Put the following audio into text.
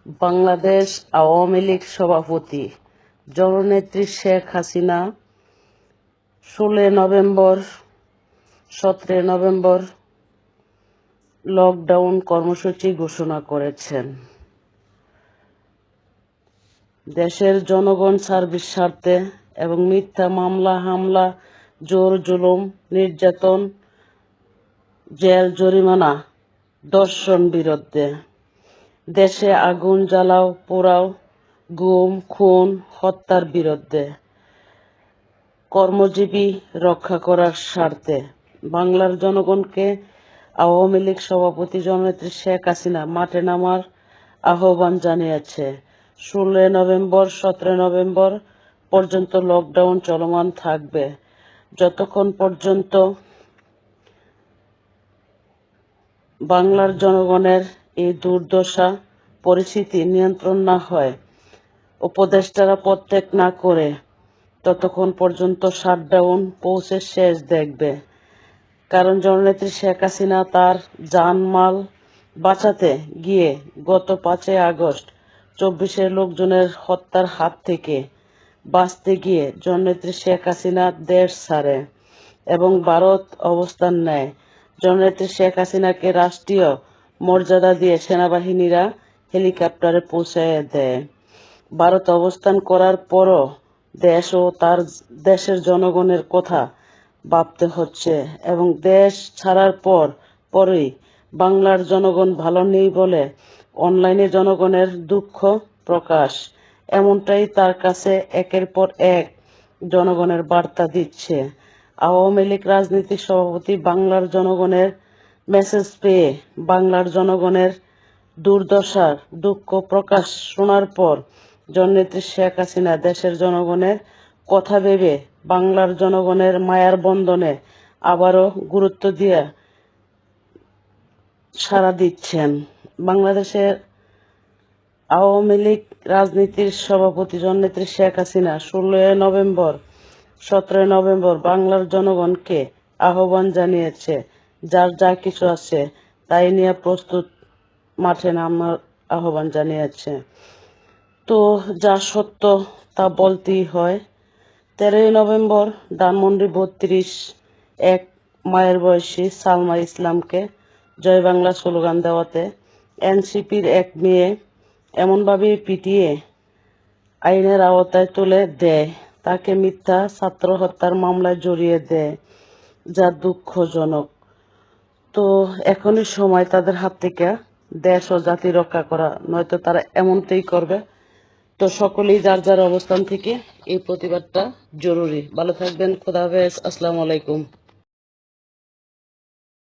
বাংলাদেশ আওয়ামী লীগ সভাপতি জননেত্রী Sheikh Hasina 16 November 17 November lockdown কর্মসূচি ঘোষণা করেছেন। দেশের জনগণ সার্বিক স্বার্থে এবং মিথ্যা মামলা হামলা, জোর জুলুম, নির্যাতন, জেল জরিমানা, ধর্ষণ বিরুদ্ধে, দেশে আগুন জ্বালাও পোড়াও, গুম খুন হত্যার বিরুদ্ধে, কর্মজীবী রক্ষা করার স্বার্থে বাংলার জনগণকে আওয়ামী লীগ সভাপতি জননেত্রী শেখ হাসিনা মাঠে নামার আহ্বান জানিয়েছে। 16 নভেম্বর 17 নভেম্বর পর্যন্ত লকডাউন চলমান থাকবে। যতক্ষণ পর্যন্ত বাংলার জনগণের এই দুর্দশা পরিস্থিতি নিয়ন্ত্রণ না হয়, উপদেষ্টারা পদত্যাগ না করে, ততক্ষণ পর্যন্ত শাটডাউন পৌঁছে শেষ দেখবে। কারণ জননেত্রী শেখ হাসিনা তার জানমাল বাঁচাতে গিয়ে গত 5 আগস্ট 24 লোকজনের হত্যার হাত থেকে বাঁচতে গিয়ে জননেত্রী শেখ হাসিনা দেশ ছাড়ে এবং ভারত অবস্থান নেয়। জননেত্রী শেখ হাসিনাকে রাষ্ট্রীয় মর্যাদা দিয়ে সেনাবাহিনীরা হেলিকপ্টারে পৌঁছায় দেয়। ভারত অবস্থান করার পরও দেশ ও তার দেশের জনগণের কথা ভাবতে হচ্ছে এবং দেশ ছাড়ার পরই বাংলার জনগণ ভালো নেই বলে অনলাইনে জনগণের দুঃখ প্রকাশ, এমনটাই তার কাছে একের পর এক জনগণের বার্তা দিচ্ছে। আওয়ামী লীগ রাজনীতির সভাপতি বাংলার জনগণের মেসেজ পেয়ে বাংলার জনগণের দুর্দশার দুঃখ প্রকাশ শোনার পর জননেত্রী শেখ হাসিনা দেশের জনগণের কথা ভেবে বাংলার জনগণের মায়ার বন্ধনে আবারও গুরুত্ব দিয়ে সাড়া দিচ্ছেন। বাংলাদেশের আওয়ামী লীগ রাজনীতির সভাপতি জননেত্রী শেখ হাসিনা 16 নভেম্বর 17 নভেম্বর বাংলার জনগণকে আহ্বান জানিয়েছে, যার যা কিছু আছে তাই নিয়ে প্রস্তুত মাঠে নামার আহ্বান জানিয়েছে। তো যা সত্য তা বলতেই হয়। 13 নভেম্বর ধানমন্ডি 32 এক মায়ের বয়সী সালমা ইসলামকে জয় বাংলা স্লোগান দেওয়াতে এনসিপির এক মেয়ে এমনভাবে পিটিয়ে আইনের আওতায় তুলে দেয়, তাকে মিথ্যা ছাত্র হত্যার মামলায় জড়িয়ে দেয়, যা দুঃখজনক। তো এখনই সময় তাদের হাত থেকে দেশ ও জাতি রক্ষা করা, নয়তো তারা এমনটাই করবে। তো সকলেই যার যার অবস্থান থেকে এই প্রতিবাদটা জরুরি। ভালো থাকবেন। খোদা হাফেজ। আসসালামু আলাইকুম।